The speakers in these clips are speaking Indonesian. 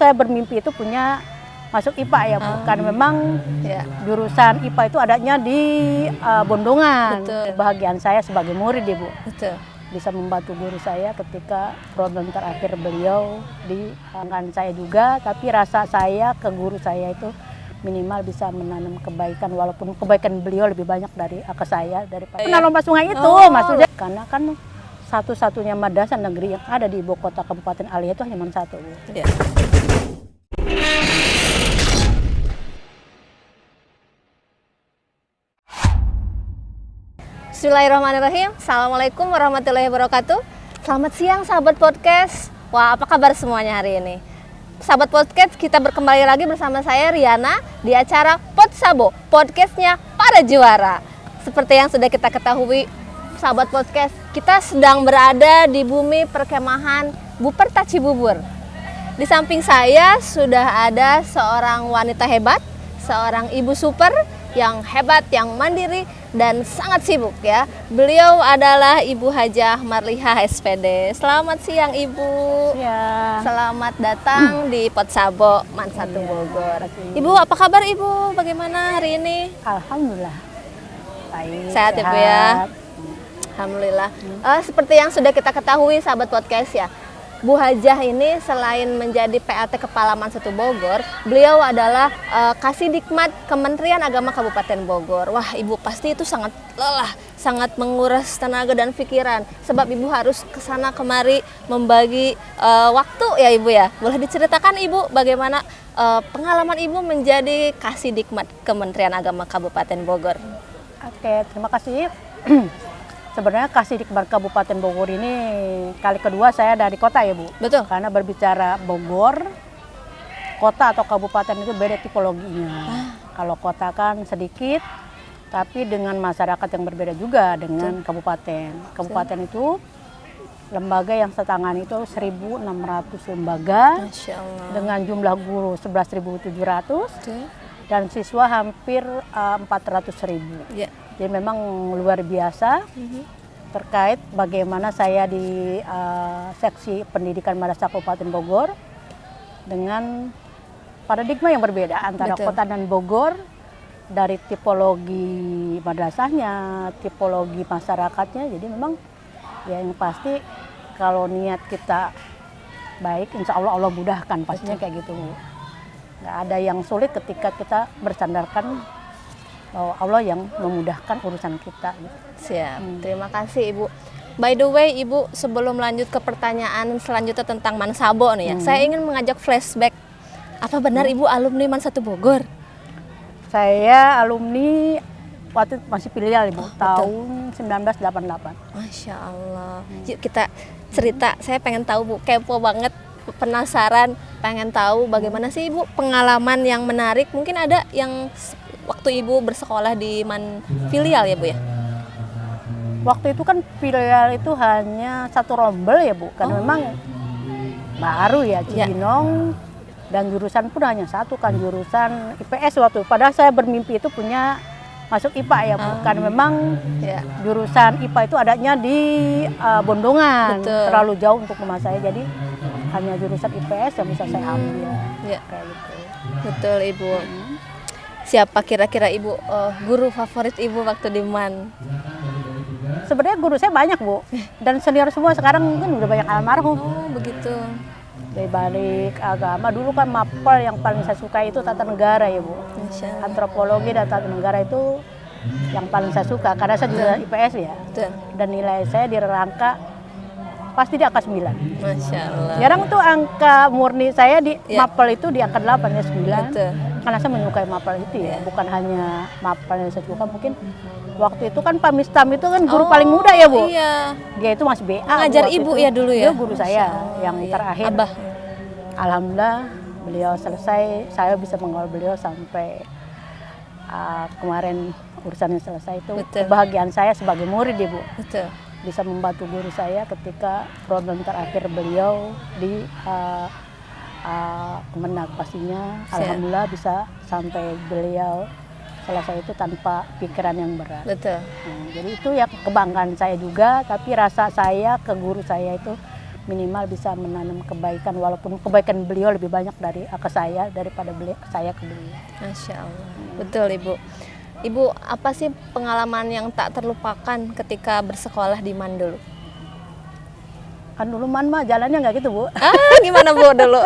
Saya bermimpi itu punya masuk IPA ya Bu, karena memang jurusan IPA itu adanya di Bondongan. Betul. Kebahagiaan saya sebagai murid ya Bu, Betul. bisa membantu guru saya ketika program terakhir beliau di saya juga, tapi rasa saya ke guru saya itu minimal bisa menanam kebaikan, walaupun kebaikan beliau lebih banyak dari ke saya daripada pernah lomba sungai itu. Maksudnya karena kan satu-satunya madrasah negeri yang ada di ibu kota Kabupaten Alia itu hanya satu Bu. Ya. Bismillahirrahmanirrahim. Assalamualaikum warahmatullahi wabarakatuh. Selamat siang sahabat podcast. Wah, apa kabar semuanya hari ini? Sahabat podcast, kita berkembali lagi bersama saya Riana di acara Podsabo, podcastnya para juara. Seperti yang sudah kita ketahui, sahabat podcast, kita sedang berada di bumi perkemahan Buperta Cibubur. Di samping saya sudah ada seorang wanita hebat, seorang ibu super yang hebat, yang mandiri dan sangat sibuk ya. Beliau adalah Ibu Hajah Marliha SPD. Selamat siang Ibu. Ya. Selamat datang di Podsabo Man 1 Bogor. Ibu, apa kabar Ibu? Bagaimana hari ini? Alhamdulillah. Baik. Sehat ya Bu ya. Alhamdulillah. Seperti yang sudah kita ketahui sahabat podcast ya, Bu Hajah ini selain menjadi PLT Kepala Man 1 Bogor, beliau adalah Kasidikmat Kementerian Agama Kabupaten Bogor. Wah, Ibu pasti itu sangat lelah, sangat menguras tenaga dan pikiran. Sebab Ibu harus kesana kemari membagi waktu ya Ibu ya. Boleh diceritakan Ibu bagaimana pengalaman Ibu menjadi Kasidikmat Kementerian Agama Kabupaten Bogor? Oke, terima kasih. Sebenarnya Kasidikmat Kabupaten Bogor ini kali kedua saya dari kota ya Bu. Betul. Karena berbicara Bogor, kota atau kabupaten itu beda tipologinya. Kalau kota kan sedikit, tapi dengan masyarakat yang berbeda juga dengan kabupaten. Kabupaten itu lembaga yang setangani itu 1.600 lembaga. Masya Allah. Dengan jumlah guru 11.700 dan siswa hampir 400.000. Ya. Jadi memang luar biasa terkait bagaimana saya di seksi pendidikan Madrasah Kabupaten Bogor dengan paradigma yang berbeda antara Betul. kota dan Bogor, dari tipologi madrasahnya, tipologi masyarakatnya. Jadi memang ya yang pasti kalau niat kita baik, insya Allah Allah mudahkan, pastinya kayak gitu. Nggak ada yang sulit ketika kita bersandarkan bahwa Allah yang memudahkan urusan kita. Siap, terima kasih Ibu. By the way Ibu, sebelum lanjut ke pertanyaan selanjutnya tentang Man Sabo nih ya, saya ingin mengajak flashback. Apa benar Ibu alumni Man 1 Bogor? Saya alumni waktu masih filial Ibu, tahun 1988. Masya Allah. Yuk kita cerita, saya pengen tahu Bu, kepo banget, penasaran, pengen tahu bagaimana sih Ibu pengalaman yang menarik. Mungkin ada yang waktu Ibu bersekolah di Man filial ya Bu ya? Waktu itu kan filial itu hanya satu rombel ya Bu, karena memang baru ya Cibinong, dan jurusan pun hanya satu kan, jurusan IPS waktu. Padahal saya bermimpi itu punya masuk IPA ya Bu, karena memang jurusan IPA itu adanya di Bondongan. Betul. Terlalu jauh untuk rumah saya, jadi hanya jurusan IPS yang bisa saya ambil. Kayak gitu. Betul Ibu. Siapa kira-kira Ibu guru favorit Ibu waktu di Man? Sebenarnya guru saya banyak Bu, dan senior semua sekarang mungkin udah banyak almarhum. Oh begitu. Dari balik agama, dulu kan mapel yang paling saya suka itu tata negara ya Bu. Antropologi dan tata negara itu yang paling saya suka, karena saya juga IPS ya. Betul. Dan nilai saya di rangka pasti di angka 9. Masya Allah. Jarang tuh angka murni saya di mapel itu di angka 8 ya 9. Betul. Karena saya menyukai mapel itu ya, bukan hanya mapel yang saya suka, mungkin waktu itu kan Pak Mistam itu kan guru paling muda ya Bu. Iya. Dia itu masih BA. Ngajar waktu Ibu itu. ya dulu ya? Dia guru saya yang terakhir. Abah. Alhamdulillah beliau selesai, saya bisa mengawal beliau sampai kemarin urusannya selesai itu. Betul. Kebahagiaan saya sebagai murid ya Bu. Betul. Bisa membantu guru saya ketika program terakhir beliau di Kemenag pastinya. Alhamdulillah bisa sampai beliau selesai itu tanpa pikiran yang berat. Betul. Jadi itu ya kebanggaan saya juga, tapi rasa saya ke guru saya itu minimal bisa menanam kebaikan, walaupun kebaikan beliau lebih banyak dari ke saya daripada saya ke beliau. Masya Allah. Betul Ibu. Ibu, apa sih pengalaman yang tak terlupakan ketika bersekolah di MAN dulu? Kan dulu MAN mah jalannya nggak gitu, Bu. Gimana Bu dulu?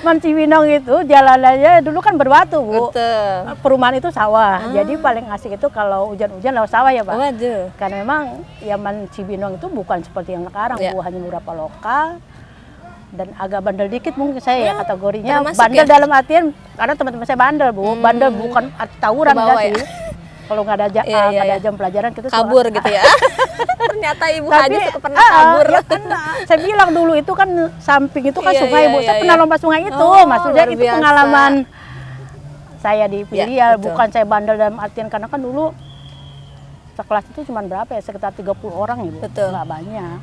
MAN Cibinong itu jalanannya dulu kan berbatu, Bu. Betul. Perumahan itu sawah. Jadi paling asik itu kalau hujan-hujan lewat sawah ya, Pak. Waduh. Karena memang ya MAN Cibinong itu bukan seperti yang sekarang, Ya. Bu, hanya beberapa lokal dan agak bandel dikit mungkin saya ya kategorinya. termasuk Bandel ya? dalam artian karena teman-teman saya bandel, Bu. Bandel bukan arti tawuran Kebawa enggak ya? sih. Kalau nggak ada nggak ada jam pelajaran kita suka- Kabur gitu ya. Ternyata Ibu Tapi, Haji suka pernah kabur. ya kena. Saya bilang dulu itu kan samping itu kan Iya, sungai, iya, Bu. iya, Saya pernah iya. lompat sungai itu. Oh, Maksudnya luar itu biasa. pengalaman saya di Ya, filial, betul. bukan saya bandel dalam artian karena kan dulu sekelas itu cuma berapa ya? Sekitar 30 orang ya, Bu. Betul. Nggak banyak.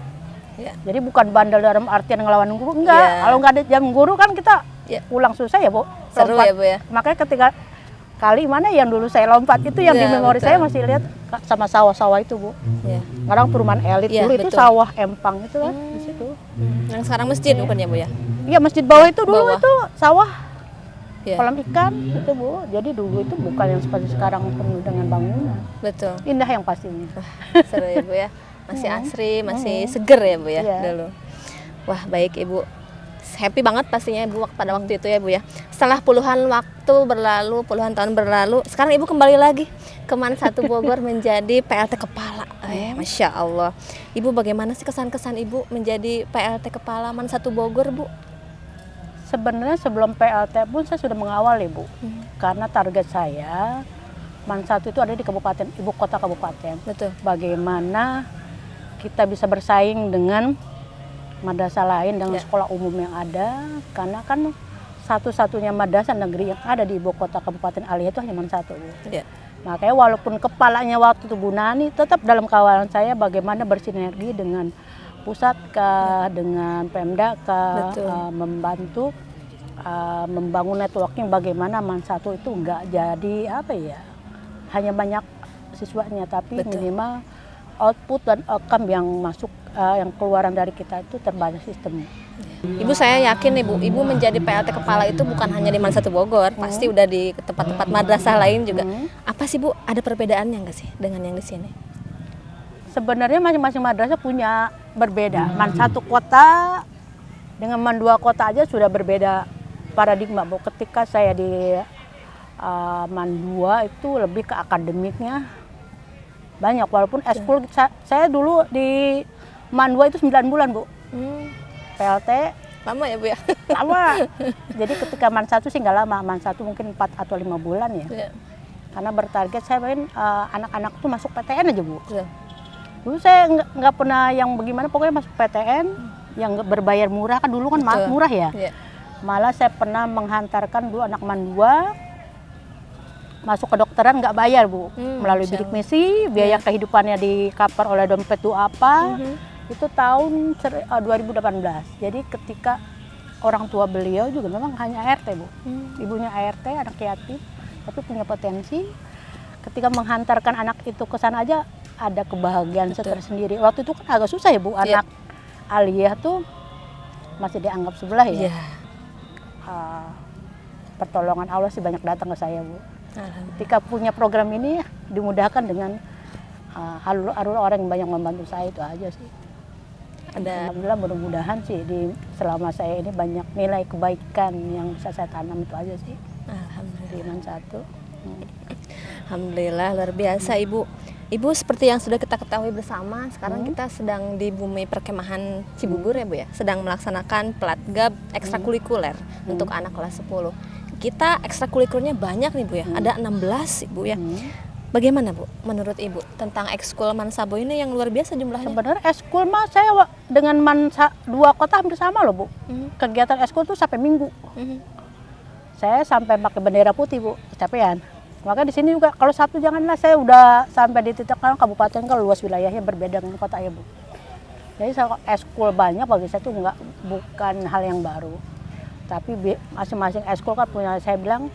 Ya. Jadi bukan bandel dalam artian ngelawan guru, enggak. Iya. Kalau nggak ada jam guru kan kita Ya. pulang susah ya, Bu. Seru Lompat. ya Bu ya. Makanya ketika kali mana yang dulu saya lompat itu yang di Iya, memori betul. saya masih lihat sama sawah-sawah itu, Bu. Ya. Sekarang perumahan elit, Iya, dulu itu betul. sawah empang itu kan di situ. Yang sekarang masjid bukan ya Bu ya? Iya, masjid bawah itu dulu Bawah. itu sawah, Iya. kolam ikan itu, Bu. Jadi dulu itu bukan yang seperti sekarang penuh dengan bangunan. Betul. Indah yang pastinya. Seru ya Bu ya. Masih asri, masih seger ya Bu ya Iya. dulu. Wah, baik Ibu. Happy banget pastinya Ibu pada waktu itu ya Bu ya. Setelah puluhan waktu berlalu, puluhan tahun berlalu, sekarang Ibu kembali lagi ke MAN 1 Bogor menjadi PLT Kepala. Masya Allah. Ibu bagaimana sih kesan-kesan Ibu menjadi PLT Kepala MAN 1 Bogor Bu? Sebenarnya sebelum PLT pun saya sudah mengawal, Ibu. Karena target saya MAN 1 itu ada di kabupaten, ibu kota kabupaten. Betul. Bagaimana kita bisa bersaing dengan madrasah lain dengan Ya. sekolah umum yang ada, karena kan satu-satunya madrasah negeri yang ada di ibu kota Kabupaten Alia itu hanya MAN 1, Bu. Ya. Makanya walaupun kepalanya waktu itu Bu Nani, tetap dalam kawalan saya bagaimana bersinergi dengan pusat dengan Pemda Betul. membantu membangun networking bagaimana MAN 1 itu enggak jadi apa ya, hanya banyak siswanya tapi Betul. minimal output dan outcome yang masuk yang keluaran dari kita itu terbanyak sistem. Ibu saya yakin nih Bu, Ibu menjadi PLT Kepala itu bukan hanya di MAN 1 Bogor, pasti udah di tempat-tempat madrasah lain juga. Apa sih Bu, ada perbedaannya nggak sih dengan yang di sini? Sebenarnya masing-masing madrasah punya berbeda. MAN 1 kota dengan MAN 2 kota aja sudah berbeda paradigma, Bu. Ketika saya di MAN 2 itu lebih ke akademiknya banyak, walaupun eskul saya dulu di MAN 2 itu 9 bulan, Bu. PLT Lama ya Bu ya? lama. Jadi ketika MAN 1 sih nggak lama, MAN 1 mungkin 4 atau 5 bulan ya. Iya. Karena bertarget saya pengen anak-anak tuh masuk PTN aja, Bu. Betul. Dulu saya nggak pernah yang bagaimana, pokoknya masuk PTN yang berbayar murah, kan dulu kan Betul. murah ya. Iya. Malah saya pernah menghantarkan dulu anak MAN 2 masuk kedokteran nggak bayar, Bu. Melalui Masya bidik misi, biaya kehidupannya di cover oleh dompet itu apa. Itu tahun 2018. Jadi ketika orang tua beliau juga memang hanya ART, Bu. Ibunya ART, anak yatim, tapi punya potensi. Ketika menghantarkan anak itu ke sana aja ada kebahagiaan tersendiri. Waktu itu kan agak susah ya, Bu. Iya. Anak Aliyah tuh masih dianggap sebelah ya. Iya. Pertolongan Allah sih banyak datang ke saya, Bu. Alhamdulillah. Ketika punya program ini dimudahkan dengan alur orang yang banyak membantu saya, itu aja sih. Ada Alhamdulillah, mudah-mudahan sih selama saya ini banyak nilai kebaikan yang bisa saya tanam, itu aja sih Alhamdulillah. di MAN 1. Alhamdulillah, luar biasa Ibu. Ibu seperti yang sudah kita ketahui bersama, sekarang kita sedang di bumi perkemahan Cibubur ya Bu ya, sedang melaksanakan Platgab ekstrakurikuler untuk anak kelas 10. Kita ekstrakurikulernya banyak nih Bu ya, ada 16 Ibu ya. Bagaimana Bu menurut Ibu tentang ekskul MAN Sabo ini yang luar biasa jumlahnya? Sebenarnya eskul mah saya dengan MAN 2 kota hampir sama loh, Bu. Kegiatan eskul tuh sampai minggu. Saya sampai pakai bendera putih, Bu, kecapean. Maka di sini juga kalau Sabtu janganlah, saya udah sampai di titik kan kabupaten kan luas wilayahnya berbeda dengan kota ya, Bu. Jadi eskul banyak bagi saya tuh bukan hal yang baru. Tapi masing-masing eskul kan punya, saya bilang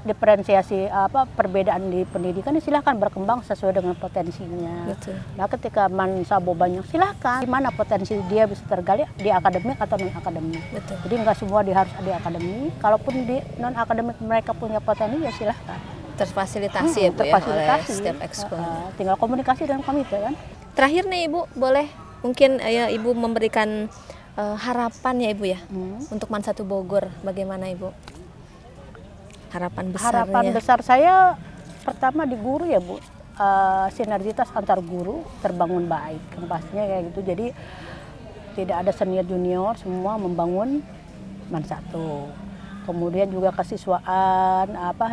diferensiasi perbedaan di pendidikan silahkan berkembang sesuai dengan potensinya. Betul. Nah ketika mansabo banyak silahkan gimana potensi dia bisa tergali di akademik atau non akademik. Betul. Jadi nggak semua harus di akademik. Kalaupun di non akademik mereka punya potensi ya silahkan. Terfasilitasi ya Bu ya oleh setiap ekskul. Tinggal komunikasi dengan komite kan. Terakhir nih Ibu, boleh mungkin ya Ibu memberikan harapan ya Ibu ya untuk Man 1 Bogor, bagaimana Ibu? Harapan besarnya. Harapan besar saya pertama di guru ya Bu, sinergitas antar guru terbangun baik, yang pastinya kayak gitu. Jadi tidak ada senior junior, semua membangun Man 1. Kemudian juga kesiswaan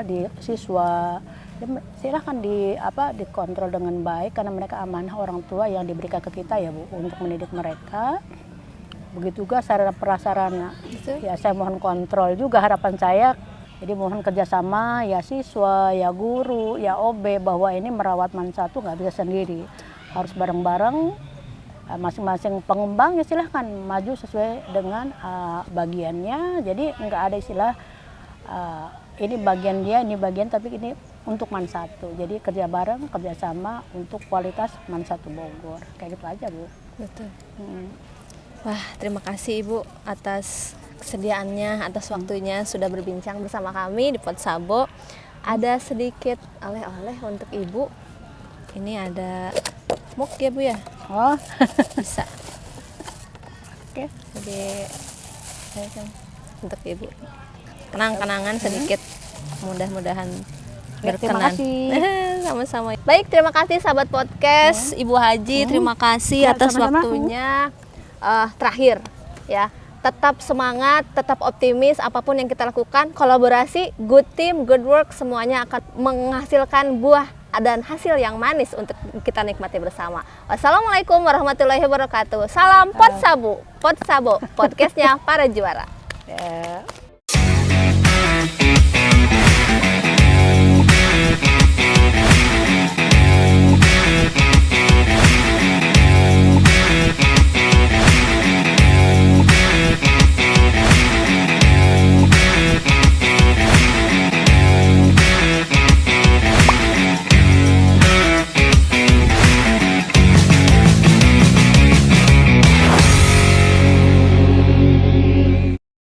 di siswa ya, silahkan dikontrol dengan baik karena mereka amanah orang tua yang diberikan ke kita ya Bu untuk mendidik mereka. Begitu juga sarana prasarana. Ya saya mohon kontrol juga harapan saya. Jadi mohon kerjasama ya siswa, ya guru, ya OB bahwa ini merawat Man 1 nggak bisa sendiri, harus bareng-bareng. Masing-masing pengembang ya silahkan maju sesuai dengan bagiannya. Jadi nggak ada istilah ini bagian dia, ini bagian, tapi ini untuk Man 1. Jadi kerja bareng, kerjasama untuk kualitas Man 1 Bogor. Kayak gitu aja Bu. Betul. Wah, terima kasih Ibu atas kesediaannya, atas waktunya sudah berbincang bersama kami di Potsabo. Ada sedikit oleh-oleh untuk Ibu. Ini ada mug ya Bu ya? Oh, Bisa. oke. Jadi untuk Ibu. Kenang-kenangan sedikit. Mudah-mudahan Ya, terima berkenan. kasih. Sama-sama. Baik, terima kasih sahabat podcast Ibu Haji, terima kasih Ya, atas sama-sama. waktunya. Terakhir ya, tetap semangat, tetap optimis, apapun yang kita lakukan, kolaborasi, good team, good work, semuanya akan menghasilkan buah dan hasil yang manis untuk kita nikmati bersama. Wassalamualaikum warahmatullahi wabarakatuh. Salam Potsabo, podcastnya para juara. Ya.